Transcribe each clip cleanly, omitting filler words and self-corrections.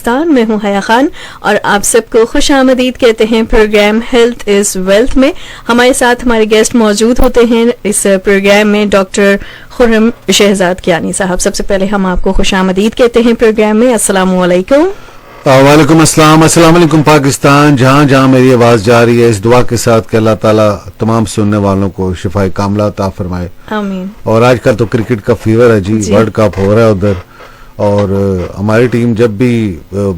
پاکستان. میں ہوں حیا خان اور آپ سب کو خوش آمدید کہتے ہیں پروگرام ہیلتھ از ویلتھ میں. ہمارے ساتھ ہمارے گیسٹ موجود ہوتے ہیں اس پروگرام میں ڈاکٹر خرم شہزاد کیانی صاحب. سب سے پہلے ہم آپ کو خوش آمدید کہتے ہیں پروگرام میں. السلام علیکم. وعلیکم السلام. السلام علیکم پاکستان. جہاں جہاں میری آواز جا رہی ہے اس دعا کے ساتھ کہ اللہ تعالیٰ تمام سننے والوں کو شفائے کاملہ عطا فرمائے. آمین. اور آج کل تو کرکٹ کا فیور ہے جی. ورلڈ کپ ہو رہا ہے ادھر اور ہماری ٹیم جب بھی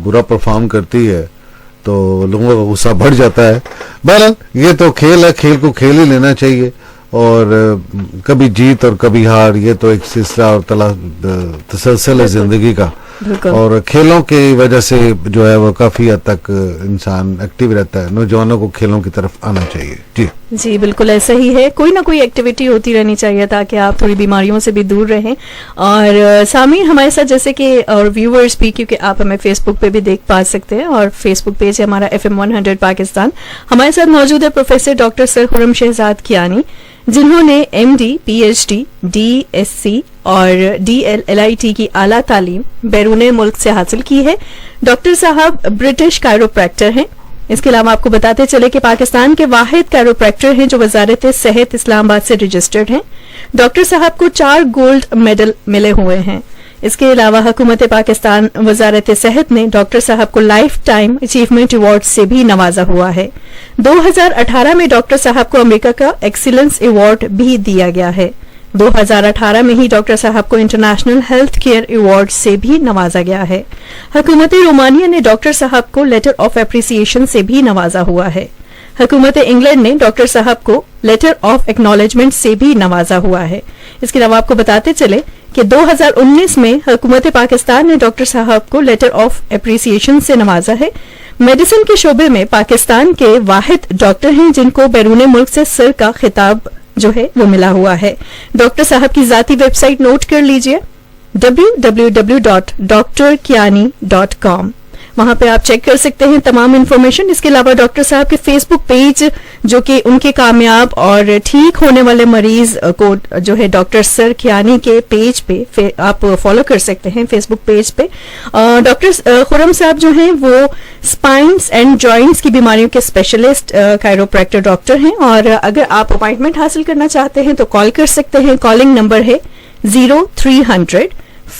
برا پرفارم کرتی ہے تو لوگوں کا غصہ بڑھ جاتا ہے. بہرحال یہ تو کھیل ہے, کھیل کو کھیل ہی لینا چاہیے اور کبھی جیت اور کبھی ہار یہ تو ایک سلسلہ اور تسلسل ہے زندگی کا. اور کھیلوں کی وجہ سے جو ہے وہ کافی حد تک انسان ایکٹیو رہتا ہے. نوجوانوں کو کھیلوں کی طرف آنا چاہیے. جی بالکل ایسا ہی ہے. کوئی نہ کوئی ایکٹیویٹی ہوتی رہنی چاہیے تاکہ آپ تھوڑی بیماریوں سے بھی دور رہیں. اور سامعین ہمارے ساتھ جیسے کہ اور ویورز بھی, کیونکہ آپ ہمیں فیس بک پہ بھی دیکھ پا سکتے ہیں اور فیس بک پیج ہے ہمارا FM 100 پاکستان. ہمارے ساتھ موجود ہے professor doctor sir Khurram Shahzad Kayani جنہوں نے MD PhD DSc اور DLLIT کی اعلیٰ تعلیم بیرون ملک سے حاصل کی ہے. ڈاکٹر صاحب برٹش کائروپریکٹر ہیں. اس کے علاوہ آپ کو بتاتے چلے کہ پاکستان کے واحد کائروپریکٹر ہیں جو وزارت صحت اسلام آباد سے رجسٹرڈ ہیں. ڈاکٹر صاحب کو 4 گولڈ میڈل ملے ہوئے ہیں. اس کے علاوہ حکومت پاکستان وزارت صحت نے ڈاکٹر صاحب کو لائف ٹائم اچیومنٹ ایوارڈ سے بھی نوازا ہوا ہے. 2018 میں ڈاکٹر صاحب کو امریکہ کا ایکسیلنس ایوارڈ بھی دیا گیا ہے. 2018 میں ہی ڈاکٹر صاحب کو انٹرنیشنل ہیلتھ کیئر ایوارڈ سے بھی نوازا گیا ہے. حکومت رومانیہ نے ڈاکٹر صاحب کو لیٹر آف اپریسیشن سے بھی نوازا ہوا ہے. حکومت انگلینڈ نے ڈاکٹر صاحب کو لیٹر آف ایکنالجمنٹ سے بھی نوازا ہوا ہے. اس کے علاوہ آپ کو بتاتے چلے کہ 2019 میں حکومت پاکستان نے ڈاکٹر صاحب کو لیٹر آف اپریسیشن سے نوازا ہے. میڈیسن کے شعبے میں پاکستان کے واحد ڈاکٹر ہیں جن کو بیرون ملک سے سر کا خطاب جو ہے وہ ملا ہوا ہے. ڈاکٹر صاحب کی ذاتی ویب سائٹ نوٹ کر لیجئے www.drkiani.com. وہاں پہ آپ چیک کر سکتے ہیں تمام انفارمیشن. اس کے علاوہ ڈاکٹر صاحب کے فیس بک پیج جو کہ ان کے کامیاب اور ٹھیک ہونے والے مریض کو جو ہے ڈاکٹر سر کیانی کے پیج پہ آپ فالو کر سکتے ہیں فیس بک پیج پہ. ڈاکٹر خرم صاحب جو ہیں وہ اسپائنس اینڈ جوائنٹس کی بیماریوں کے اسپیشلسٹ کائروپریکٹر ڈاکٹر ہیں اور اگر آپ اپائنٹمنٹ حاصل کرنا چاہتے ہیں تو کال کر سکتے ہیں. کالنگ نمبر ہے 0300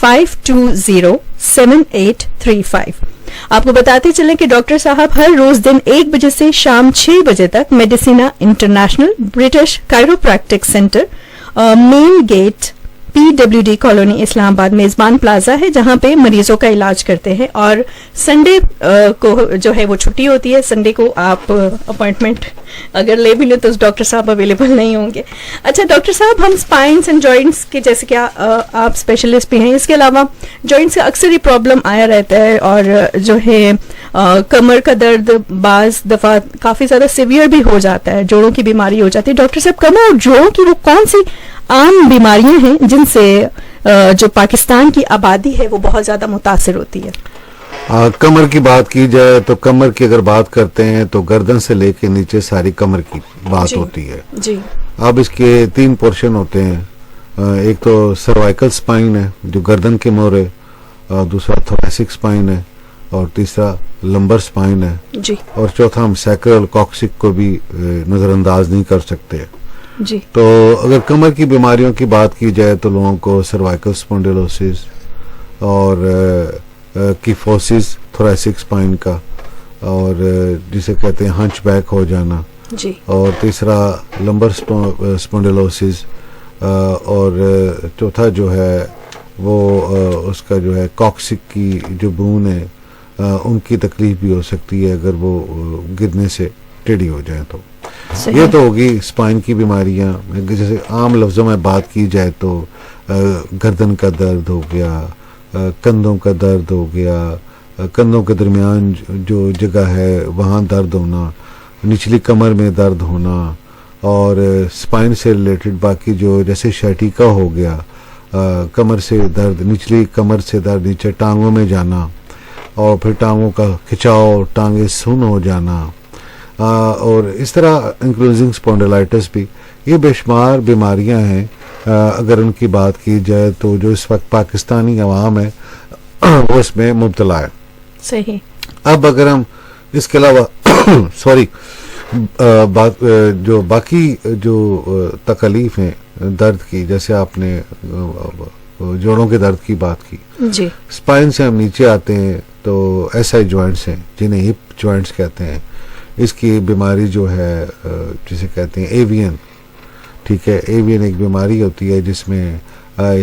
520-7835. آپ کو بتاتے چلیں کہ ڈاکٹر صاحب ہر روز دن 1 بجے سے شام 6 بجے تک Medicina international British کائروپریکٹک centre main gate PWD colony اسلام آباد میزبان پلازا ہے جہاں پہ مریضوں کا علاج کرتے ہیں. اور سنڈے کو جو ہے وہ چھٹی ہوتی ہے. سنڈے کو آپ اپوائنٹمنٹ اگر لے بھی لیں تو ڈاکٹر صاحب اویلیبل نہیں ہوں گے. اچھا ڈاکٹر صاحب ہم اسپائنس اینڈ جوائنٹس کے جیسے کہ آپ اسپیشلسٹ بھی ہیں, اس کے علاوہ جوائنٹس کا اکثر یہ پرابلم آیا رہتا ہے اور جو ہے کمر کا درد بعض دفعہ کافی زیادہ سیویئر بھی ہو جاتا ہے, جوڑوں کی بیماری ہو جاتی ہے. ڈاکٹر صاحب کمر اور جوڑوں کی وہ کون سی عام بیماریاں ہیں جن سے جو پاکستان کی آبادی ہے وہ بہت زیادہ متاثر ہوتی ہے؟ کمر کی بات کی جائے تو کمر کی اگر بات کرتے ہیں تو گردن سے لے کے نیچے ساری کمر کی بات ہوتی ہے. جی اب اس کے 3 پورشن ہوتے ہیں. ایک تو سروائکل سپائن ہے جو گردن کے مور ہے, دوسرا تھوریسک سپائن ہے اور تیسرا لمبر سپائن ہے جی, اور چوتھا ہم سیکرل کاکسک کو بھی نظر انداز نہیں کر سکتے جی. تو اگر کمر کی بیماریوں کی بات کی جائے تو لوگوں کو سروائکل سپونڈیلوسس اور کیفوسس تھوریسک سپائن کا اور جسے کہتے ہیں ہنچ بیک ہو جانا جی, اور تیسرا لمبر سپونڈیلوسس اور چوتھا جو ہے وہ اس کا جو ہے کاکسک کی جو بون ہے ان کی تکلیف بھی ہو سکتی ہے اگر وہ گرنے سے ٹیڑھی ہو جائیں تو. یہ تو ہوگی اسپائن کی بیماریاں. جیسے عام لفظوں میں بات کی جائے تو گردن کا درد ہو گیا, کندھوں کا درد ہو گیا, کندھوں کے درمیان جو جگہ ہے وہاں درد ہونا, نچلی کمر میں درد ہونا اور اسپائن سے ریلیٹڈ باقی جو جیسے شیٹیکا ہو گیا, کمر سے درد, نچلی کمر سے درد نیچے ٹانگوں میں جانا اور پھر ٹانگوں کا کھچاؤ, ٹانگیں سن ہو جانا اور اس طرح انکلوزنگ اسپونڈیلائٹس بھی. یہ بے شمار بیماریاں ہیں. اگر ان کی بات کی جائے تو جو اس وقت پاکستانی عوام ہے وہ اس میں مبتلا ہے. صحیح. اب اگر ہم اس کے علاوہ سوری جو باقی جو تکلیف ہیں درد کی، جیسے آپ نے جوڑوں کے درد کی بات کی، جی. اسپائن سے ہم نیچے آتے ہیں تو ایس آئی جوائنٹس ہیں جنہیں ہپ جوائنٹس کہتے ہیں. اس کی بیماری جو ہے جسے کہتے ہیں ایوین، ٹھیک ہے. ایوین ایک بیماری ہوتی ہے جس میں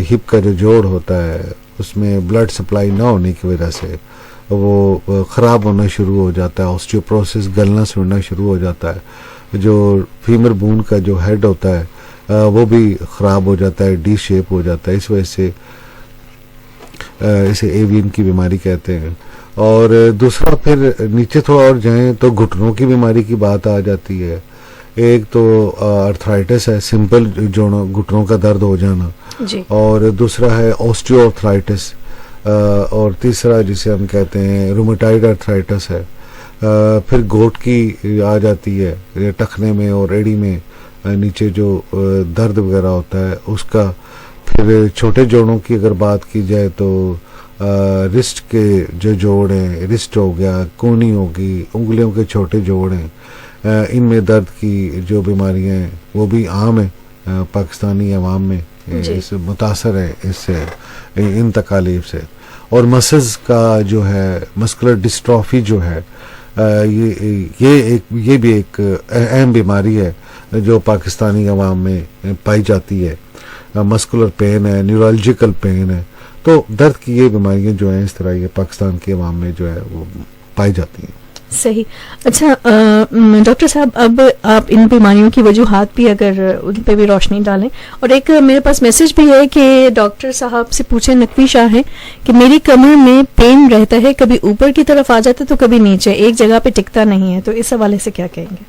ہپ کا جو جوڑ ہوتا ہے اس میں بلڈ سپلائی نہ ہونے کی وجہ سے وہ خراب ہونا شروع ہو جاتا ہے، آسٹیوپروسس، گلنا سڑنا شروع ہو جاتا ہے. جو فیمر بون کا جو ہیڈ ہوتا ہے وہ بھی خراب ہو جاتا ہے، ڈی شیپ ہو جاتا ہے. اس وجہ سے اسے ایوین کی بیماری کہتے ہیں. اور دوسرا پھر نیچے تھوڑا اور جائیں تو گھٹنوں کی بیماری کی بات آ جاتی ہے. ایک تو آرتھرائٹس ہے، سمپل جوڑوں گھٹنوں کا درد ہو جانا، جی. اور دوسرا ہے آسٹیو آرتھرائٹس، اور تیسرا جسے ہم کہتے ہیں رومیٹائڈ آرتھرائٹس ہے. پھر گوٹ کی آ جاتی ہے، ٹخنے میں اور ایڑی میں نیچے جو درد وغیرہ ہوتا ہے اس کا. پھر چھوٹے جوڑوں کی اگر بات کی جائے تو رسٹ کے جو جوڑ ہیں، رسٹ ہو گیا، کونی ہوگی، انگلیوں کے چھوٹے جوڑ ہیں، ان میں درد کی جو بیماریاں ہیں وہ بھی عام ہیں پاکستانی عوام میں، اس متاثر ہے اس سے، ان تکالیف سے. اور مسلز کا جو ہے مسکولر ڈسٹرافی جو ہے یہ بھی ایک اہم بیماری ہے جو پاکستانی عوام میں پائی جاتی ہے. مسکولر پین ہے، نیورالجیکل پین ہے. تو درد کی یہ بیماریاں جو ہیں اس طرح یہ پاکستان کے عوام میں جو ہے وہ پائی جاتی ہیں. صحیح. اچھا ڈاکٹر صاحب، اب آپ ان بیماریوں کی وجوہات بھی اگر ان پہ بھی روشنی ڈالیں. اور ایک میرے پاس میسج بھی ہے کہ ڈاکٹر صاحب سے پوچھیں، نقوی شاہ ہے، کہ میری کمر میں پین رہتا ہے، کبھی اوپر کی طرف آ جاتا ہے تو کبھی نیچے، ایک جگہ پہ ٹکتا نہیں ہے، تو اس حوالے سے کیا کہیں گے؟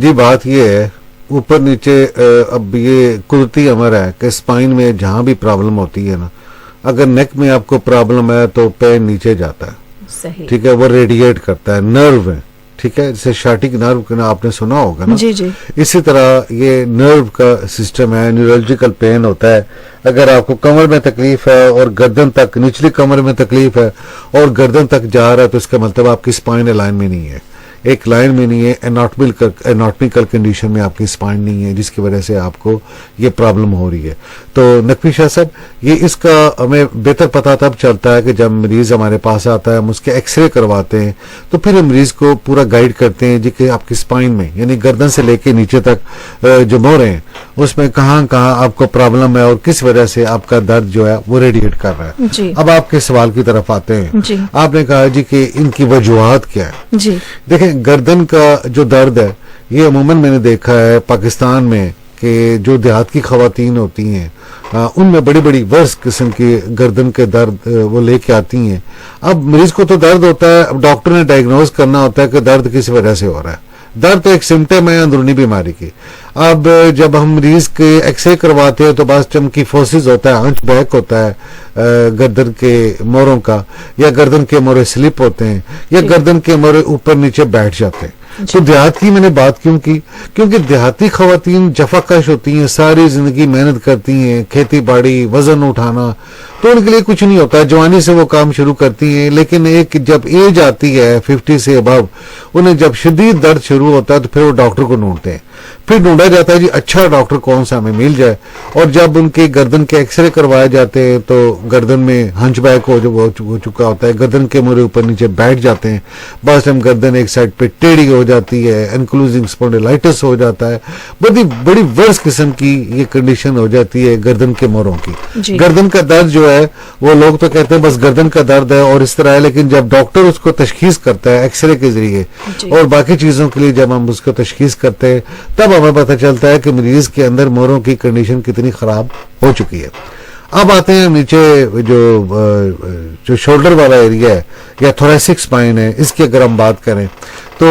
جی بات یہ ہے اوپر نیچے، اب یہ قدرتی امر ہے کہ اسپائن میں جہاں بھی پرابلم ہوتی ہے نا، اگر نیک میں آپ کو پرابلم ہے تو پین نیچے جاتا ہے. صحیح. ٹھیک ہے، وہ ریڈیٹ کرتا ہے، نرو ہے، ٹھیک ہے، جیسے شاٹک نرو آپ نے سنا ہوگا نا. جی جی. اسی طرح یہ نرو کا سسٹم ہے. نیورولوجیکل پین ہوتا ہے اگر آپ کو کمر میں تکلیف ہے اور گردن تک، نچلی کمر میں تکلیف ہے اور گردن تک جا رہا ہے، تو اس کا مطلب آپ کی اسپائن لائن میں نہیں ہے، ایک لائن میں نہیں ہے، اناٹمیکل کنڈیشن میں آپ کی اسپائن نہیں ہے، جس کی وجہ سے آپ کو یہ پرابلم ہو رہی ہے. تو نقوی شاہ صاحب، یہ اس کا ہمیں بہتر پتہ تب چلتا ہے کہ جب مریض ہمارے پاس آتا ہے، ہم اس کے ایکس رے کرواتے ہیں، تو پھر ہم مریض کو پورا گائیڈ کرتے ہیں جی کہ آپ کی اسپائن میں، یعنی گردن سے لے کے نیچے تک جو موڑے ہیں اس میں کہاں کہاں آپ کو پرابلم ہے اور کس وجہ سے آپ کا درد جو ہے وہ ریڈیٹ کر رہا ہے. جی. اب آپ کے سوال کی طرف آتے ہیں. جی. آپ نے کہا جی کہ ان کی وجوہات کیا ہے. جی. دیکھیں، گردن کا جو درد ہے یہ عموماً میں نے دیکھا ہے پاکستان میں کہ جو دیہات کی خواتین ہوتی ہیں ان میں بڑی بڑی ورس قسم کی گردن کے درد وہ لے کے آتی ہیں. اب مریض کو تو درد ہوتا ہے، اب ڈاکٹر نے ڈائگنوز کرنا ہوتا ہے کہ درد کس وجہ سے ہو رہا ہے. درد تو ایک سمٹم ہے اندرونی بیماری کی. اب جب ہم مریض کے ایکس رے کرواتے ہیں تو بعض چمکی فوسز ہوتا ہے، ہنچ بیک ہوتا ہے گردن کے موروں کا، یا گردن کے مورے سلپ ہوتے ہیں، یا گردن کے مورے اوپر نیچے بیٹھ جاتے ہیں. تو دیہات کی میں نے بات کیوں کی؟ کیونکہ دیہاتی خواتین جفا کش ہوتی ہیں، ساری زندگی محنت کرتی ہیں، کھیتی باڑی، وزن اٹھانا، تو ان کے لیے کچھ نہیں ہوتا. جوانی سے وہ کام شروع کرتی ہیں، لیکن ایک جب ایج آتی ہے 50 سے ابو، انہیں جب شدید درد شروع ہوتا ہے تو پھر وہ ڈاکٹر کو ڈھونڈتے ہیں. پھر ڈھونڈا جاتا ہے جی اچھا ڈاکٹر کون سا ہمیں مل جائے. اور جب ان کے گردن کے ایکس رے کروائے جاتے ہیں تو گردن میں ہنچ بیک ہو چکا ہوتا ہے، گردن کے مورے اوپر نیچے بیٹھ جاتے ہیں، بعض ٹائم گردن ایک سائڈ پہ ٹیڑھی ہو جاتی ہے، انکلوزنگ اسپونڈیلائٹس ہو جاتا ہے، بڑی ورس قسم کی یہ کنڈیشن ہو جاتی ہے گردن کے موروں کی. جی. گردن کا درد جو ہے وہ لوگ تو کہتے ہیں بس گردن کا درد ہے اور اس طرح ہے، لیکن جب ڈاکٹر اس کو تشخیص کرتا ہے ایکس رے کے ذریعے اور باقی چیزوں کے لیے جب ہم اس کو تشخیص کرتے ہیں تب ہمیں پتہ چلتا ہے کہ مریض کے اندر موروں کی کنڈیشن کتنی خراب ہو چکی ہے. اب آتے ہیں نیچے جو شولڈر والا ایریا ہے یا تھوریسک اسپائن ہے، اس کی اگر ہم بات کریں تو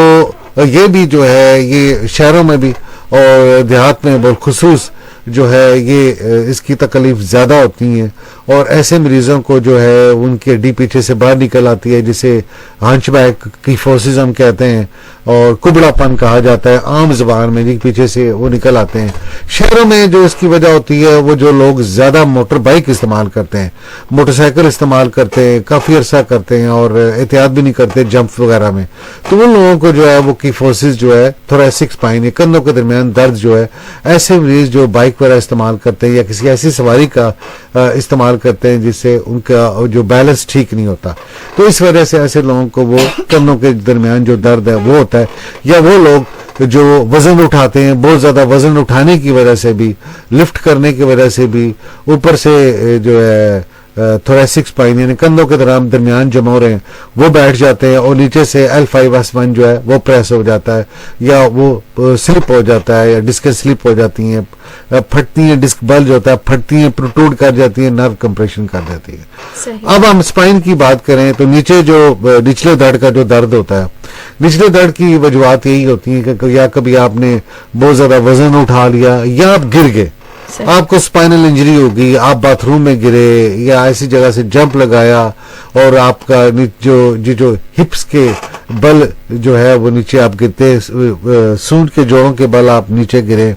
یہ بھی جو ہے یہ شہروں میں بھی اور دیہات میں بالخصوص جو ہے یہ اس کی تکلیف زیادہ ہوتی ہیں. اور ایسے مریضوں کو جو ہے ان کی ہڈی پیچھے سے باہر نکل آتی ہے جسے ہنچ بیک کی فورسز ہم کہتے ہیں اور کبڑا پن کہا جاتا ہے عام زبان میں، پیچھے سے وہ نکل آتے ہیں. شہروں میں جو اس کی وجہ ہوتی ہے وہ جو لوگ زیادہ موٹر بائک استعمال کرتے ہیں، موٹر سائیکل استعمال کرتے ہیں، کافی عرصہ کرتے ہیں اور احتیاط بھی نہیں کرتے جمپ وغیرہ میں، تو ان لوگوں کو جو ہے وہ کی فورسز جو ہے تھوریسک اسپائن یا کندھوں کے درمیان درد جو ہے، ایسے مریض جو بائک وغیرہ استعمال کرتے ہیں یا کسی ایسی سواری کا استعمال کرتے ہیں جس سے ان کا جو بیلنس ٹھیک نہیں ہوتا، تو اس وجہ سے ایسے لوگوں کو وہ کندھوں کے درمیان جو درد ہے وہ ہوتا ہے. یا وہ لوگ جو وزن اٹھاتے ہیں، بہت زیادہ وزن اٹھانے کی وجہ سے بھی، لفٹ کرنے کی وجہ سے بھی، اوپر سے جو ہے تھوریسک اسپائن یعنی کندھوں کے درمیان جو موڑ ہیں وہ بیٹھ جاتے ہیں اور نیچے سے L5S1 جو ہے وہ پریس ہو جاتا ہے یا وہ سلپ ہو جاتا ہے یا ڈسکیں سلپ ہو جاتی ہیں، پھٹتی ہیں، ڈسک بلج ہوتا ہے، پھٹتی ہیں، پروٹروڈ کر جاتی ہیں، نرو کمپریشن کر جاتی ہے. اب ہم اسپائن کی بات کریں تو نیچے جو نچلے دھڑ کا جو درد ہوتا ہے، نچلے دھڑ کی وجوہات یہی ہوتی ہیں کہ یا کبھی آپ نے بہت زیادہ وزن اٹھا لیا یا آپ گر گئے، آپ کو اسپائنل انجری ہوگی، آپ باتھ روم میں گرے یا ایسی جگہ سے جمپ لگایا اور آپ کا جو ہپس کے بل جو ہے وہ نیچے آپ گرتے، سونڈ کے جوڑوں کے بل آپ نیچے گرے،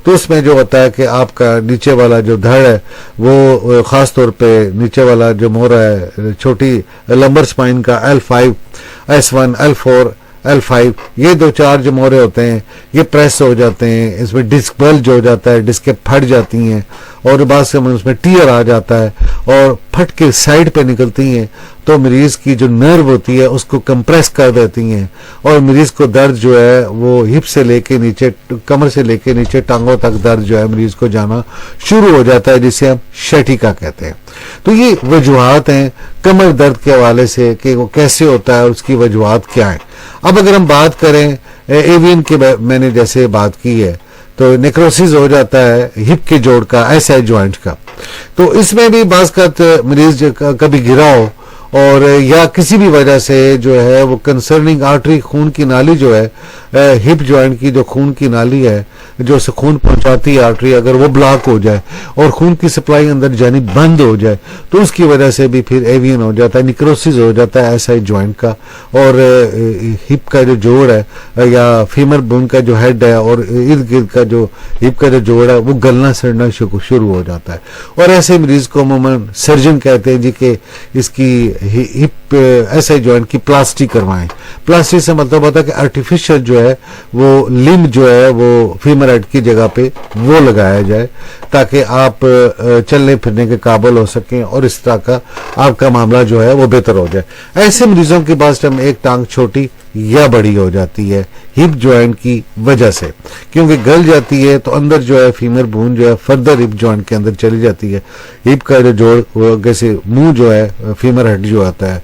تو اس میں جو ہوتا ہے کہ آپ کا نیچے والا جو دھڑ ہے وہ خاص طور پہ نیچے والا جو موڑا ہے چھوٹی لمبر اسپائن کا L5S1 L4 L5 یہ 2-4 جو مورے ہوتے ہیں یہ پریس ہو جاتے ہیں، اس میں ڈسک بلج ہو جاتا ہے، ڈسکیں پھٹ جاتی ہیں اور بعض سے اس میں ٹیئر آ جاتا ہے اور پھٹ کے سائڈ پہ نکلتی ہیں تو مریض کی جو نرو ہوتی ہے اس کو کمپریس کر دیتی ہیں اور مریض کو درد جو ہے وہ ہپ سے لے کے نیچے، کمر سے لے کے نیچے ٹانگوں تک درد جو ہے مریض کو جانا شروع ہو جاتا ہے جسے ہم شیٹیکا کہتے ہیں. تو یہ وجوہات ہیں کمر درد کے حوالے سے کہ وہ کیسے ہوتا ہے اور اس کی وجوہات کیا ہیں. اب اگر ہم بات کریں ایوین کی، میں نے جیسے بات کی ہے تو نیکروسس ہو جاتا ہے ہپ کے جوڑ کا، SI جوائنٹ کا، تو اس میں بھی بعض کا مریض کبھی گرا ہو اور یا کسی بھی وجہ سے جو ہے وہ کنسرننگ آرٹری، خون کی نالی جو ہے ہپ جوائنٹ کی جو خون کی نالی ہے جو اسے خون پہنچاتی ہے آرٹری، اگر وہ بلاک ہو جائے اور خون کی سپلائی اندر جانی بند ہو جائے تو اس کی وجہ سے بھی پھر ایوین ہو جاتا ہے، نیکروسس ہو جاتا ہے SI جوائنٹ کا اور ہپ کا جو جوڑ ہے یا فیمر بون کا جو ہیڈ ہے اور ارد گرد کا جو ہپ کا جو جوڑ ہے وہ گلنا سڑنا شروع ہو جاتا ہے. اور ایسے مریض کو عموماً سرجن کہتے ہیں جی کہ اس کی ہپ SI جوائنٹ کی پلاسٹی کروائیں. پلاسٹی سے مطلب ہوتا ہے کہ آرٹیفیشل جو ہے وہ لمب جو ہے وہ فیمر ہیڈ کی جگہ پہ وہ لگایا جائے تاکہ آپ چلنے پھرنے کے قابل ہو سکیں اور اس طرح کا آپ کا معاملہ جو ہے وہ بہتر ہو جائے. ایسے مریضوں کے پاس جب ایک ٹانگ چھوٹی یا بڑی ہو جاتی ہے ہپ جوائنٹ کی وجہ سے، کیونکہ گل جاتی ہے تو اندر جو ہے فیمر بون جو ہے فردر ہپ جوائنٹ کے اندر چلی جاتی ہے. ہپ کا جو جوڑ جیسے منہ جو ہے فیمر ہیڈ جو آتا ہے،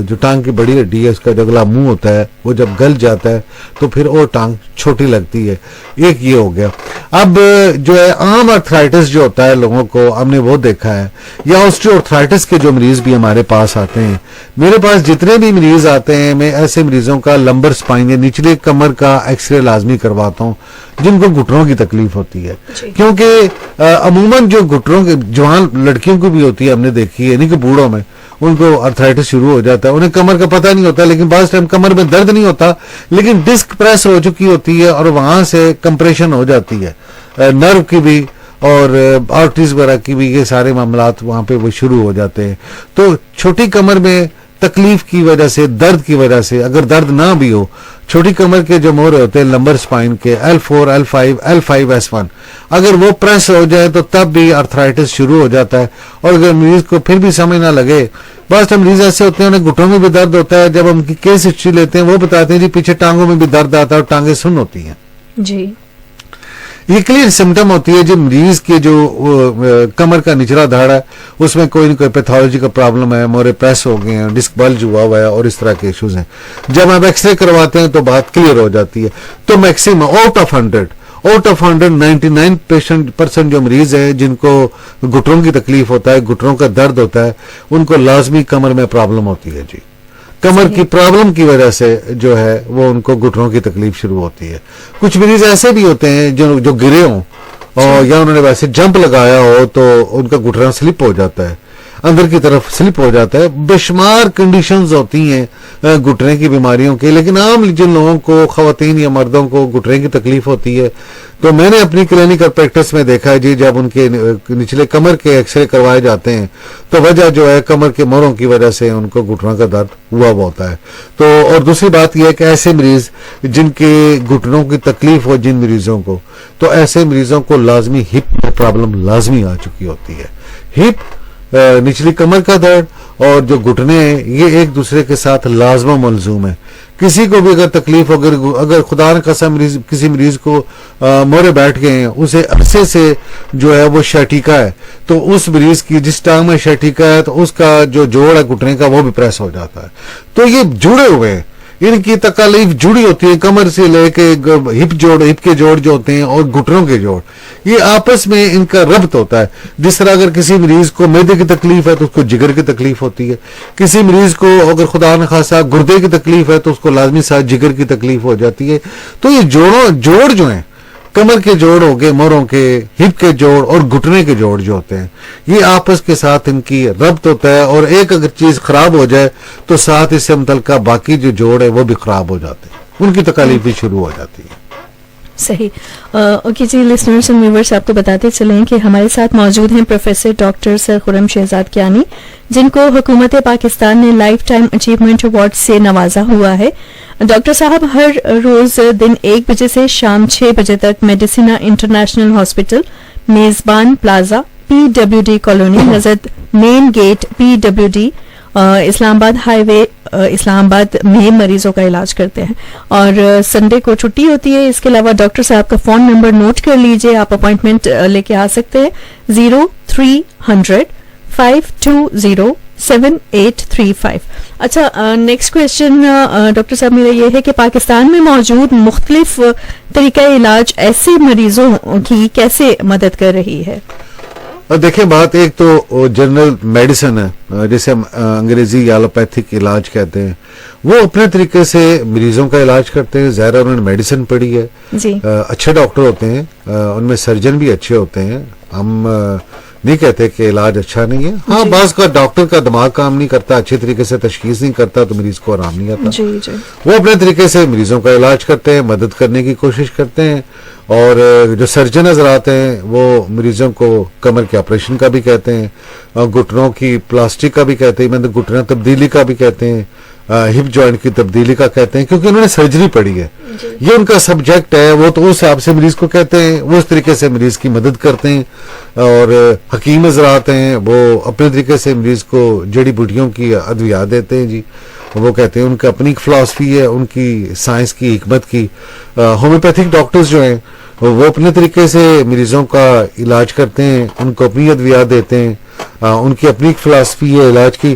جو ٹانگ کی بڑی ہڈی ہے اس کا جو اگلا منہ ہوتا ہے وہ جب گل جاتا ہے تو پھر وہ ٹانگ چھوٹی لگتی ہے. ایک یہ ہو گیا. اب جو ہے عام آرتھرائٹس جو ہوتا ہے لوگوں کو ہم نے وہ دیکھا ہے، یا آرتھرائٹس کے جو مریض بھی ہمارے پاس آتے ہیں، میرے پاس جتنے بھی مریض آتے ہیں میں ایسے مریضوں کا لمبر اسپائن یا نچلے کمر کا ایکس رے لازمی کرواتا ہوں جن کو گھٹنوں کی تکلیف ہوتی ہے، کیونکہ عموماً جو گھٹنوں کے جوان لڑکیوں کو بھی ہوتی ہے ہم نے دیکھی ہے، نہیں کہ بوڑھوں میں ان کو آرتھرائٹس شروع ہو جاتا ہے، انہیں کمر کا پتہ نہیں ہوتا لیکن بعض ٹائم کمر میں درد نہیں ہوتا لیکن ڈسک پریس ہو چکی ہوتی ہے اور وہاں سے کمپریشن ہو جاتی ہے نرو کی بھی اور آرٹریز وغیرہ کی بھی، یہ سارے معاملات وہاں پہ وہ شروع ہو جاتے ہیں. تو چھوٹی کمر میں تکلیف کی وجہ سے، درد کی وجہ سے، اگر درد نہ بھی ہو، چھوٹی کمر کے جو موڑے ہوتے ہیں لمبر اسپائن کے L4 L5 L5S1 اگر وہ پریس ہو جائے تو تب بھی آرتھرائٹس شروع ہو جاتا ہے. اور اگر مریض کو پھر بھی سمجھ نہ لگے، بعض مریض ایسے ہوتے ہیں انہیں گھٹنوں میں بھی درد ہوتا ہے، جب ہم کی کیس ہسٹری لیتے ہیں وہ بتاتے ہیں جی پیچھے ٹانگوں میں بھی درد آتا ہے اور ٹانگیں سن ہوتی ہیں. جی یہ کلیئر سمٹم ہوتی ہے جو مریض کے جو کمر کا نچلا دھڑ ہے اس میں کوئی نہ کوئی پیتھولوجی کا پرابلم ہے، مورے پریس ہو گئے ہیں، ڈسک بلج ہوا ہوا ہے اور اس طرح کے ایشوز ہیں. جب آپ ایکس رے کرواتے ہیں تو بات کلیئر ہو جاتی ہے. تو میکسیمم آؤٹ آف 100 99% جو مریض ہیں جن کو گھٹنوں کی تکلیف ہوتا ہے، گھٹنوں کا درد ہوتا ہے، ان کو لازمی کمر میں پرابلم ہوتی ہے. جی کمر کی پرابلم کی وجہ سے جو ہے وہ ان کو گھٹنوں کی تکلیف شروع ہوتی ہے. کچھ مریض ایسے بھی ہوتے ہیں جو گرے ہوں اور یا انہوں نے ویسے جمپ لگایا ہو تو ان کا گھٹنا سلپ ہو جاتا ہے, اندر کی طرف سلپ ہو جاتا ہے. بے شمار کنڈیشنز ہوتی ہیں گھٹنے کی بیماریوں کے, لیکن عام جن لوگوں کو, خواتین یا مردوں کو گھٹنے کی تکلیف ہوتی ہے, تو میں نے اپنی کلینکل پریکٹس میں دیکھا ہے جی, جب ان کے نچلے کمر کے ایکس رے کروائے جاتے ہیں تو وجہ جو ہے کمر کے موروں کی وجہ سے ان کو گھٹنوں کا درد ہوا ہوتا ہے. تو اور دوسری بات یہ ہے کہ ایسے مریض جن کے گھٹنوں کی تکلیف ہو, جن مریضوں کو, تو ایسے مریضوں کو لازمی ہپ میں پرابلم لازمی آ چکی ہوتی ہے. ہپ, نچلی کمر کا درد اور جو گھٹنے ہیں, یہ ایک دوسرے کے ساتھ لازم و ملزوم ہے. کسی کو بھی اگر تکلیف, اگر خدا نہ خاصا کسی مریض کو مورے بیٹھ گئے ہیں, اسے عرصے سے جو ہے وہ شیٹیکا ہے, تو اس مریض کی جس ٹانگ میں شیٹیکا ہے تو اس کا جو جوڑ ہے گھٹنے کا وہ بھی پریس ہو جاتا ہے. تو یہ جڑے ہوئے ہیں, ان کی تکالیف جڑی ہوتی ہے کمر سے لے کے ہپ کے جوڑ جو ہوتے ہیں اور گھٹنوں کے جوڑ, یہ آپس میں ان کا ربط ہوتا ہے. جس طرح اگر کسی مریض کو معدے کی تکلیف ہے تو اس کو جگر کی تکلیف ہوتی ہے, کسی مریض کو اگر خدا نخواستہ گردے کی تکلیف ہے تو اس کو لازمی ساتھ جگر کی تکلیف ہو جاتی ہے. تو یہ جوڑ جو ہیں, کمر کے جوڑ ہو گئے, موروں کے, ہپ کے جوڑ اور گھٹنے کے جوڑ جو ہوتے ہیں, یہ آپس کے ساتھ ان کی ربط ہوتا ہے, اور ایک اگر چیز خراب ہو جائے تو ساتھ اس سے متعلقہ باقی جو جوڑ ہے وہ بھی خراب ہو جاتے ہیں, ان کی تکالیف بھی شروع ہو جاتی ہے. صحیح. اوکے جی, لسنرز اینڈ ویورز آپ کو بتاتے چلیں کہ ہمارے ساتھ موجود ہیں professor doctor sir Khurram Shahzad Kiani, جن کو حکومت پاکستان نے لائف ٹائم اچیومنٹ ایوارڈ سے نوازا ہوا ہے. ڈاکٹر صاحب ہر روز دن 1 بجے سے شام 6 بجے تک میڈیسنا انٹرنیشنل ہاسپٹل, میزبان plaza, PWD colony, نزد main gate, PWD, اسلام آباد ہائی وے, اسلام آباد میں مریضوں کا علاج کرتے ہیں, اور سنڈے کو چھٹی ہوتی ہے. اس کے علاوہ ڈاکٹر صاحب کا فون نمبر نوٹ کر لیجئے, آپ اپوائنٹمنٹ لے کے آ سکتے ہیں 0300 520 7835. اچھا, نیکسٹ کوشچن ڈاکٹر صاحب میرا یہ ہے کہ پاکستان میں موجود مختلف طریقہ علاج ایسے مریضوں کی کیسے مدد کر رہی ہے؟ دیکھیں, بات ایک تو جنرل میڈیسن ہے, جسے ہم انگریزی یا ایلوپیتھک علاج کہتے ہیں, وہ اپنے طریقے سے مریضوں کا علاج کرتے ہیں. ظاہر انہوں نے میڈیسن پڑھی ہے, اچھے ڈاکٹر ہوتے ہیں, ان میں سرجن بھی اچھے ہوتے ہیں. ہم نہیں کہتے کہ علاج اچھا نہیں ہے. ہاں, بعض کا ڈاکٹر کا دماغ کام نہیں کرتا, اچھے طریقے سے تشخیص نہیں کرتا, تو مریض کو آرام نہیں آتا. وہ اپنے طریقے سے مریضوں کا علاج کرتے ہیں, مدد کرنے کی کوشش کرتے ہیں. اور جو سرجن حضرات ہیں وہ مریضوں کو کمر کے آپریشن کا بھی کہتے ہیں, گھٹنوں کی پلاسٹک کا بھی کہتے ہیں, گھٹنا تبدیلی کا بھی کہتے ہیں, ہپ جوائنٹ کی تبدیلی کا کہتے ہیں, کیونکہ انہوں نے سرجری پڑھی ہے. یہ ان کا سبجیکٹ ہے, وہ تو اس حساب سے مریض کو کہتے ہیں, وہ اس طریقے سے مریض کی مدد کرتے ہیں. اور حکیم حضرات ہیں, وہ اپنے طریقے سے مریض کو جڑی بوٹیوں کی ادویات دیتے ہیں. جی, وہ کہتے ہیں ان کا اپنی فلاسفی ہے, ان کی سائنس کی حکمت کی. ہومیوپیتھک ڈاکٹرز جو ہیں وہ اپنے طریقے سے مریضوں کا علاج کرتے ہیں, ان کو اپنی ادویات دیتے ہیں, ان کی اپنی فلاسفی ہے علاج کی.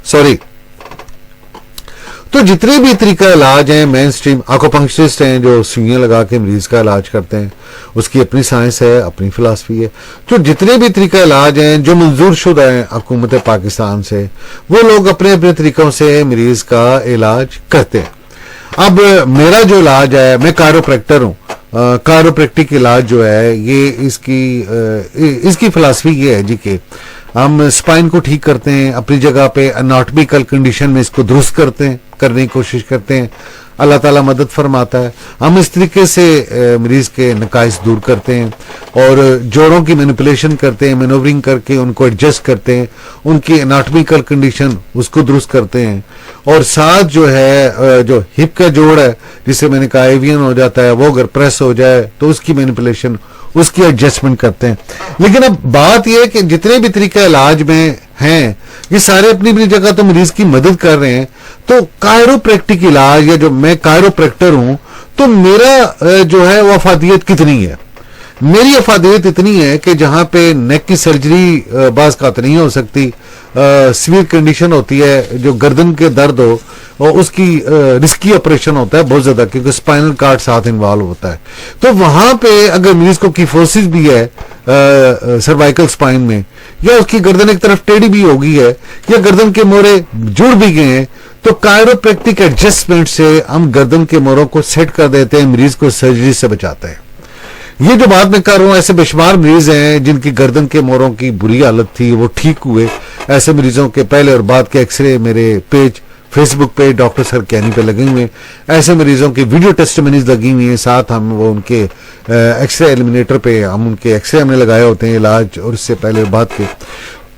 سوری. تو جتنے بھی طریقہ علاج ہیں, مین سٹریم آکوپنکچرسٹ ہیں جو سوئیاں لگا کے مریض کا علاج کرتے ہیں, اس کی اپنی سائنس ہے, اپنی فلاسفی ہے. تو جتنے بھی طریقہ علاج ہیں جو منظور شدہ ہیں حکومت پاکستان سے, وہ لوگ اپنے اپنے طریقوں سے مریض کا علاج کرتے ہیں. اب میرا جو علاج ہے, میں کائروپریکٹر ہوں. کائروپریکٹک علاج جو ہے, یہ اس کی فلاسفی یہ ہے جی کہ ہم اسپائن کو ٹھیک کرتے ہیں, اپنی جگہ پہ اناٹمیکل کنڈیشن میں اس کو درست کرنے کی کوشش کرتے ہیں. اللہ تعالیٰ مدد فرماتا ہے. ہم اس طریقے سے مریض کے نقائص دور کرتے ہیں, اور جوڑوں کی مینیپولیشن کرتے ہیں, مینوورنگ کر کے ان کو ایڈجسٹ کرتے ہیں, ان کی اناٹمیکل کنڈیشن اس کو درست کرتے ہیں. اور ساتھ جو ہے جو ہپ کا جوڑ ہے, جسے میں نے کہا ایوین ہو جاتا ہے, وہ اگر پریس ہو جائے تو اس کی مینیپولیشن, اس کی ایڈجسٹمنٹ کرتے ہیں. لیکن اب بات یہ ہے کہ جتنے بھی طریقہ علاج میں ہیں, یہ سارے اپنی اپنی جگہ تو مریض کی مدد کر رہے ہیں. تو کائروپریکٹک علاج, یا جو میں کائروپریکٹر ہوں, تو میرا جو ہے وہ افادیت کتنی ہے؟ میری افادیت اتنی ہے کہ جہاں پہ نیک کی سرجری بعض کا نہیں ہو سکتی, سیویر کنڈیشن ہوتی ہے, جو گردن کے درد ہو, اور اس کی رسکی آپریشن ہوتا ہے بہت زیادہ, کیونکہ اسپائنل کارڈ ساتھ انوالو ہوتا ہے. تو وہاں پہ اگر مریض کو کیفوسس بھی ہے سروائکل اسپائن میں, یا اس کی گردن ایک طرف ٹیڑھی بھی ہو گئی ہے, یا گردن کے مورے جڑ بھی گئے ہیں, تو کائروپریکٹک ایڈجسٹمنٹ سے ہم گردن کے موروں کو سیٹ کر دیتے ہیں, مریض کو سرجری سے بچاتے ہیں. یہ جو بات میں کر رہا ہوں، ایسے بے شمار مریض ہیں جن کی گردن کے موڑوں کی بری حالت تھی، وہ ٹھیک ہوئے. ایسے مریضوں کے پہلے اور بعد کے ایکس رے میرے پیج فیس بک پہ ڈاکٹر سر کینی پہ لگے ہوئے ہیں. ایسے مریضوں کی ویڈیو ٹیسٹمنیز لگی ہوئی ہیں، ساتھ ہم وہ ان کے ایکس رے ایلیمینیٹر پہ ہم ان کے ایکس رے ہم نے لگائے ہوتے ہیں علاج اور اس سے پہلے اور بعد کے.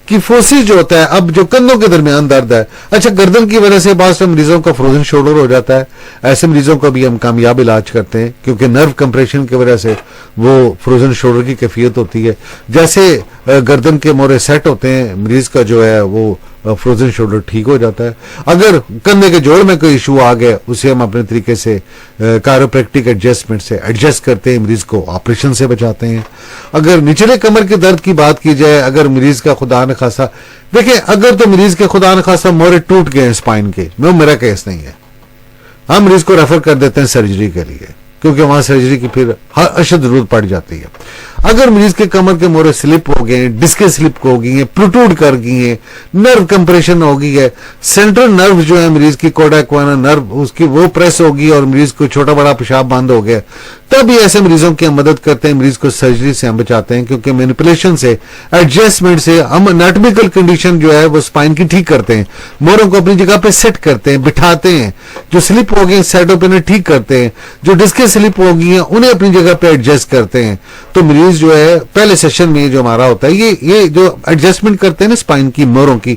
کیفوسس جو ہوتا ہے، اب جو کندھوں کے درمیان درد ہے، اچھا گردن کی وجہ سے بعض مریضوں کا فروزن شولڈر ہو جاتا ہے. ایسے مریضوں کا بھی ہم کامیاب علاج کرتے ہیں کیونکہ نرو کمپریشن کی وجہ سے وہ فروزن شولڈر کی کیفیت ہوتی ہے. جیسے گردن کے موڑے سیٹ ہوتے ہیں، مریض کا جو ہے وہ فروزن شولڈر ٹھیک ہو جاتا ہے. اگر کندھے کے جوڑ میں کوئی ایشو آ گیا، اسے ہم اپنے طریقے سے کائروپریکٹک ایڈجسٹمنٹ سے ایڈجسٹ کرتے ہیں، مریض کو آپریشن سے بچاتے ہیں. اگر نچلے کمر کے درد کی بات کی جائے، اگر مریض کا خدا نخواستہ، دیکھیں اگر تو مریض کے خدا نخواستہ موڑے ٹوٹ گئے ہیں اسپائن کے، میرا کیس نہیں ہے، ہم مریض کو ریفر کر دیتے ہیں سرجری کے لیے کیونکہ وہاں سرجری کی پھر اشد ضرورت پڑ جاتی ہے. اگر مریض کے کمر کے موڑے سلپ ہو گئے ہیں، ڈسکیں سلپ ہو گئی ہیں، پروٹوڈ کر گئی ہیں، نرو کمپریشن ہو گئی ہے، سینٹرل نرو جو ہے مریض کی کوڈا ایکوانا نرو اس کی وہ پریس ہوگی اور مریض کو چھوٹا بڑا پیشاب بند ہو گیا، تب بھی ایسے مریضوں کی ہم مدد کرتے ہیں. مریض کو سرجری سے ہم بچاتے ہیں کیونکہ مینیپولیشن سے، ایڈجسٹمنٹ سے ہم اناٹمیکل کنڈیشن جو ہے وہ سپائن کی ٹھیک کرتے ہیں، موڑوں کو اپنی جگہ پہ سیٹ کرتے ہیں، بٹھاتے ہیں. جو سلپ ہو گئے سائڈوں پہ انہیں ٹھیک کرتے ہیں، جو ڈسکیں سلپ ہو گئی ہیں انہیں اپنی جگہ پہ ایڈجسٹ کرتے ہیں. تو مریض جو ہے پہلے سیشن میں جو ہمارا ہوتا ہے یہ جو ایڈجسٹمنٹ کرتے ہیں نا اسپائن کی موڑوں کی،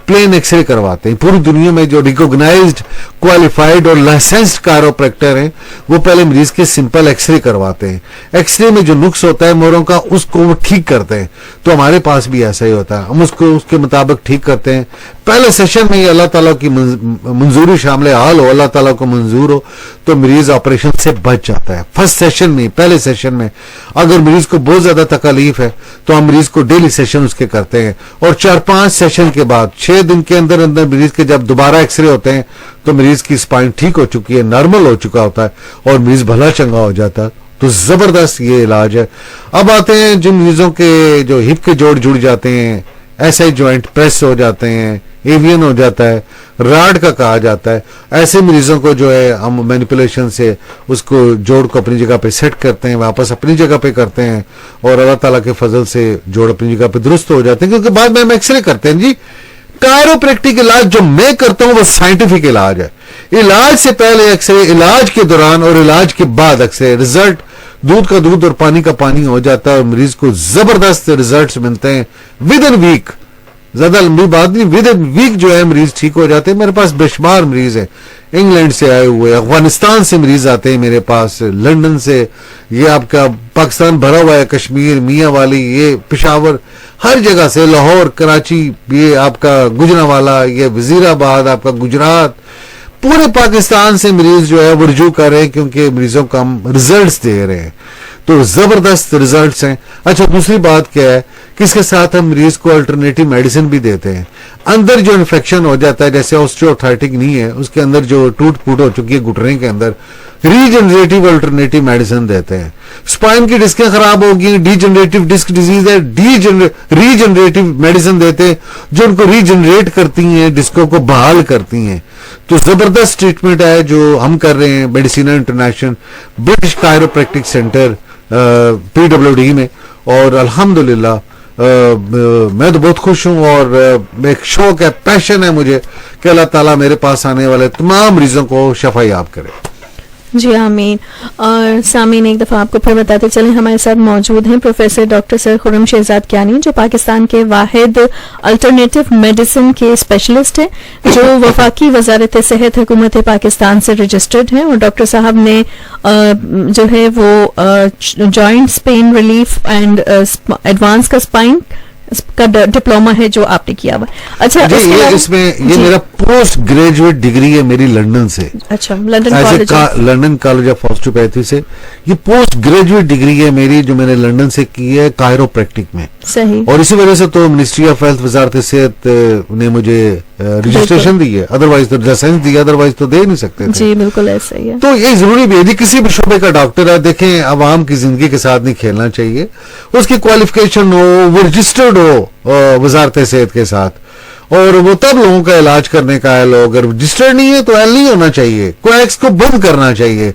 پلین ایکس رے کرواتے ہیں. پوری دنیا میں جو ریکوگنائزڈ، کوالیفائڈ اور لائسنسڈ کائروپریکٹر ہیں وہ پہلے مریض کے سمپل ایکس رے کرواتے ہیں. ایکس رے میں جو نقص ہوتا ہے موڑوں کا اس کو وہ ٹھیک کرتے ہیں. تو ہمارے پاس بھی ایسا ہی ہوتا ہے، ہم اس کو اس کے مطابق ٹھیک کرتے ہیں. پہلے سیشن میں یہ اللہ تعالیٰ کی منظوری شامل حال ہو، اللہ تعالیٰ کو منظور ہو تو مریض آپریشن سے بچ جاتا ہے. فرسٹ سیشن میں، پہلے سیشن میں اگر مریض کو بہت زیادہ تکلیف ہے تو ہم مریض کو ڈیلی سیشن اس کے کرتے ہیں، اور 4-5 سیشن کے بعد 6 دن کے اندر مریض کے جب دوبارہ ایکس رے ہوتے ہیں تو مریض کی اسپائن ٹھیک ہو چکی ہے، نارمل ہو چکا ہوتا ہے اور مریض بھلا چنگا ہو جاتا ہے. تو زبردست یہ علاج ہے. اب آتے ہیں جن مریضوں کے جو ہپ کے جوڑ جڑ جاتے ہیں، ایسا ہی جوائنٹ پریس ہو جاتے ہیں، ایوین ہو جاتا ہے، راڈ کا کہا جاتا ہے، ایسے مریضوں کو جو ہے ہم مینیپولیشن سے اس کو جوڑ کو اپنی جگہ پہ سیٹ کرتے ہیں، واپس اپنی جگہ پہ کرتے ہیں اور اللہ تعالیٰ کے فضل سے جوڑ اپنی جگہ پہ درست ہو جاتے ہیں. کیونکہ بعد میں ہم ایکس رے کرتے ہیں. جی کائروپریکٹک علاج جو میں کرتا ہوں وہ سائنٹیفک علاج ہے. علاج سے پہلے ایکس رے، علاج کے دوران اور علاج کے بعد ایکس رے، رزلٹ دودھ کا دودھ اور پانی کا پانی ہو جاتا ہے اور مریض کو زبردست ریزلٹس ملتے ہیں ود ان ویک. زیادہ لمبی بات نہیں، ود ان ویک جو ہے مریض ٹھیک ہو جاتے ہیں. میرے پاس بے شمار مریض ہیں، انگلینڈ سے آئے ہوئے، افغانستان سے مریض آتے ہیں میرے پاس، لندن سے، یہ آپ کا پاکستان بھرا ہوا ہے، کشمیر، میاں والی، یہ پشاور، ہر جگہ سے، لاہور، کراچی، یہ آپ کا گجرانوالہ، یہ وزیر آباد، آپ کا گجرات، پورے پاکستان سے مریض جو ہے وہ رجوع کر رہے ہیں کیونکہ مریضوں کو ہم ریزلٹس دے رہے ہیں. تو زبردست ریزلٹس ہیں. اچھا دوسری بات کیا ہے کہ اس کے ساتھ ہم مریض کو الٹرنیٹیو میڈیسن بھی دیتے ہیں. اندر جو انفیکشن ہو جاتا ہے جیسے آسٹریوآرتھرائٹک نہیں ہے، اس کے اندر جو ٹوٹ پھوٹ ہو چکی ہے گھٹنے کے اندر، ریجنریٹیو الٹرنیٹیو میڈیسن دیتے ہیں. اسپائن کی ڈسکیں خراب ہو گئی، ڈی جنریٹیو ڈسک ڈیزیز ہے، ریجنریٹیو میڈیسن دیتے ہیں جو ان کو ریجنریٹ کرتی ہیں، ڈسکوں کو بحال کرتی ہیں. تو زبردست ٹریٹمنٹ ہے جو ہم کر رہے ہیں Medicina international British کائروپریکٹک centre PWD میں. اور الحمدللہ میں تو بہت خوش ہوں اور ایک شوق ہے، پیشن ہے مجھے کہ اللہ تعالیٰ میرے پاس آنے والے تمام مریضوں کو شفا یاب کرے. جی آمین. اور سامعین ایک دفعہ آپ کو پھر بتاتے چلیں ہمارے ساتھ موجود ہیں professor doctor sir Khurram Shahzad Kayani, جو پاکستان کے واحد الٹرنیٹیو میڈیسن کے اسپیشلسٹ ہیں، جو وفاقی وزارت صحت حکومت پاکستان سے رجسٹرڈ ہیں. اور ڈاکٹر صاحب نے جو ہے وہ joints pain relief and advance کا اسپائن کا ڈپلوما ہے جو آپ نے کیا ہوا. اچھا اس میں یہ میرا پوسٹ گریجویٹ ڈگری ہے میری لندن سے. اچھا لندن کالج آف آسٹروپیتھی سے یہ پوسٹ گریجویٹ ڈگری ہے میری جو میں نے لندن سے کی ہے کائروپریکٹک میں. صحیح. اور اسی وجہ سے تو منسٹری آف ہیلتھ وزارت صحت نے مجھے رجسٹریشن دی ہے، ادروائز تو لائسنس دی، ادروائز تو دے نہیں سکتے تھے. جی بالکل ایسا ہی ہے. تو یہ ضروری بھی ہے جی، کسی بھی شعبے کا ڈاکٹر ہے دیکھیں عوام کی زندگی کے ساتھ نہیں کھیلنا چاہیے، اس کی کوالیفیکیشن ہو، وہ رجسٹرڈ ہو وزارت صحت کے ساتھ. اور وہ تب لوگوں کا علاج کرنے کا ہے. لوگ اگر رجسٹرڈ نہیں ہے تو ایل نہیں ہونا چاہیے, کویکس کو بند کرنا چاہیے,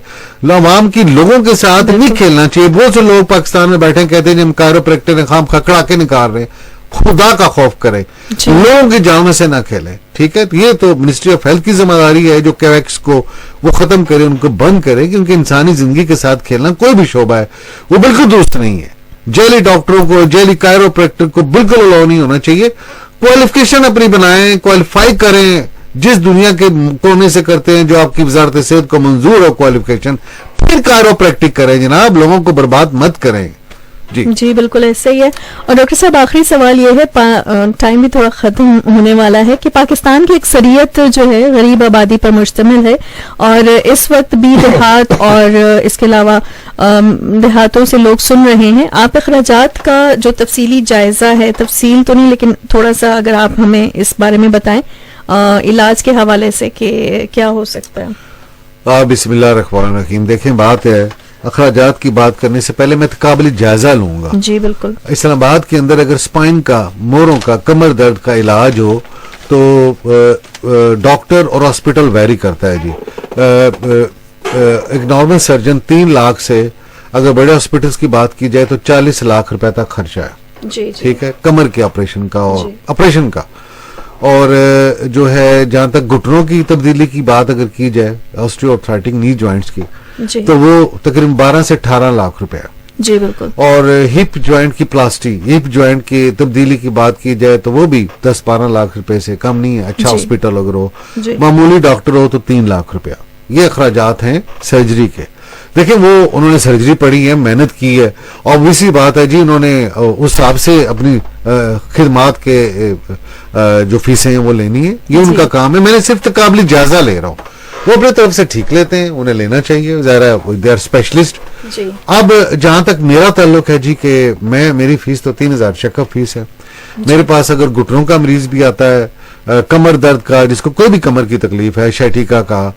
عوام کی لوگوں کے ساتھ نہیں کھیلنا چاہیے. بہت سے لوگ پاکستان میں بیٹھے کہتے ہیں ہم کائروپریکٹر نے خام کھکڑا کے نکال رہے ہیں. خدا کا خوف کرے, لوگوں کی جانوں سے نہ کھیلیں. ٹھیک ہے, یہ تو منسٹری آف ہیلتھ کی ذمہ داری ہے جو کویکس کو وہ ختم کرے, ان کو بند کرے, کیونکہ انسانی زندگی کے ساتھ کھیلنا کوئی بھی شعبہ ہے وہ بالکل درست نہیں ہے. جیلی ڈاکٹروں کو, جیلی کائروپریکٹر کو بالکل الاؤ نہیں ہونا چاہیے. کوالیفکیشن اپنی بنائیں, کوالیفائی کریں, جس دنیا کے کونے سے کرتے ہیں جو آپ کی وزارت صحت کو منظور ہو کوالیفکیشن, پھر کائروپریکٹک کریں جناب, لوگوں کو برباد مت کریں. جی بالکل ایسا ہی ہے. اور ڈاکٹر صاحب آخری سوال یہ ہے, ٹائم بھی تھوڑا ختم ہونے والا ہے, کہ پاکستان کی اکثریت جو ہے غریب آبادی پر مشتمل ہے, اور اس وقت بھی دیہات اور اس کے علاوہ دیہاتوں سے لوگ سن رہے ہیں. آپ اخراجات کا جو تفصیلی جائزہ ہے, تفصیل تو نہیں لیکن تھوڑا سا اگر آپ ہمیں اس بارے میں بتائیں علاج کے حوالے سے کہ کیا ہو سکتا ہے. بسم اللہ الرحمن الرحیم. دیکھیں, بات ہے اخراجات کی بات کرنے سے پہلے میں تقابلی جائزہ لوں گا. جی بالکل. اسلام آباد کے اندر اگر سپائن کا, موروں کا, کمر درد کا علاج ہو تو ڈاکٹر اور ہاسپٹل ویری کرتا ہے. جی ایک نارمل سرجن 3 لاکھ سے, اگر بڑے ہاسپٹلس کی بات کی جائے تو 40 لاکھ روپے تک خرچہ ہے. جی ٹھیک ہے, کمر کے آپریشن کا اور آپریشن کا. اور جو ہے جہاں تک گھٹنوں کی تبدیلی کی بات اگر کی جائے, آسٹریو آرتھرائٹک نی جوائنٹس کی, تو وہ تقریباً 12 سے 18 لاکھ روپے. جی بالکل. اور ہپ جوائنٹ کی پلاسٹی, ہپ جوائنٹ کی تبدیلی کی بات کی جائے تو وہ بھی 10-12 لاکھ روپے سے کم نہیں ہے. اچھا ہاسپٹل اگر ہو, معمولی ڈاکٹر ہو تو 3 لاکھ روپیہ. یہ اخراجات ہیں سرجری کے. دیکھیں, وہ انہوں نے سرجری پڑھی ہے, محنت کی ہے, obviously بات ہے جی, انہوں نے اس حساب سے اپنی خدمات کے جو فیسیں ہیں وہ لینی ہے, یہ ان کا کام ہے. میں نے صرف تقابلی جائزہ لے رہا ہوں, وہ اپنے طرف سے ٹھیک لیتے ہیں, انہیں لینا چاہیے, ظاہر ہے دے آر اسپیشلسٹ. اب جہاں تک میرا تعلق ہے جی, کہ میری فیس تو 3000 چیک اپ فیس ہے. میرے پاس اگر گھٹنوں کا مریض بھی آتا ہے, کمر درد کا, جس کو کوئی بھی کمر کی تکلیف ہے, شیٹیکا کا,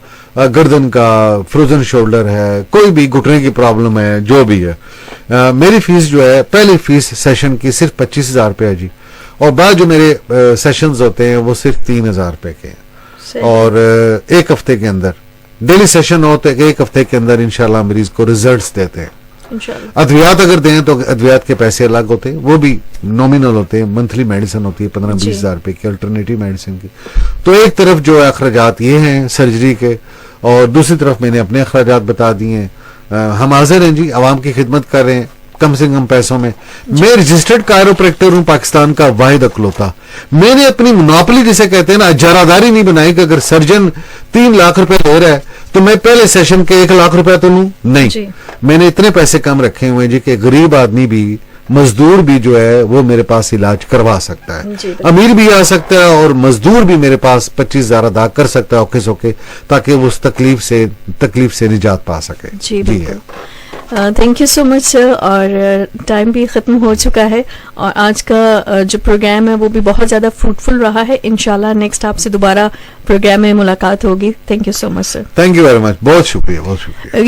گردن کا, فروزن شولڈر ہے, کوئی بھی گھٹنے کی پرابلم ہے, جو بھی ہے, میری فیس جو ہے پہلی فیس سیشن کی صرف 25,000 روپے ہے جی. اور بعد جو میرے سیشنز ہوتے ہیں وہ صرف 3,000 روپے کے ہیں. اور ایک ہفتے کے اندر ڈیلی سیشن ہو تو ایک ہفتے کے اندر انشاءاللہ مریض کو ریزلٹس دیتے ہیں. ادویات اگر دیں تو ادویات کے پیسے الگ ہوتے ہیں, وہ بھی نومینل ہوتے ہیں. منتھلی میڈیسن ہوتی ہے 15-20 ہزار روپے کی, الٹرنیٹیو میڈیسن کی. تو ایک طرف جو ہے اخراجات یہ ہیں سرجری کے, اور دوسری طرف میں نے اپنے اخراجات بتا دیے ہیں. ہم حاضر ہیں جی, عوام کی خدمت کر رہے ہیں کم سے کم پیسوں میں. میں رجسٹرڈ کائروپریکٹر ہوں, پاکستان کا واحد اکلوتا. میں نے اپنی منوپلی جسے کہتے ہیں نا, اجاراداری نہیں بنائی کہ اگر سرجن 3 لاکھ روپے لے رہا ہے تو میں پہلے سیشن کے 1 لاکھ روپے تو لوں نہیں. میں نے اتنے پیسے کم رکھے ہوئے جی کہ غریب آدمی بھی, مزدور بھی جو ہے وہ میرے پاس علاج کروا سکتا ہے. امیر بھی آ سکتا ہے اور مزدور بھی میرے پاس 25,000 ادا کر سکتا ہے اوکے سوکے, تاکہ وہ اس تکلیف سے نجات پا سکے. جی ہے. تھینک یو سو مچ سر. اور ٹائم بھی ختم ہو چکا ہے, اور آج کا جو پروگرام ہے وہ بھی بہت زیادہ فروٹفل رہا ہے. انشاءاللہ نیکسٹ آپ سے دوبارہ پروگرام میں ملاقات ہوگی. Thank you so much sir. Thank you very much. بہت شکریہ, بہت شکریہ.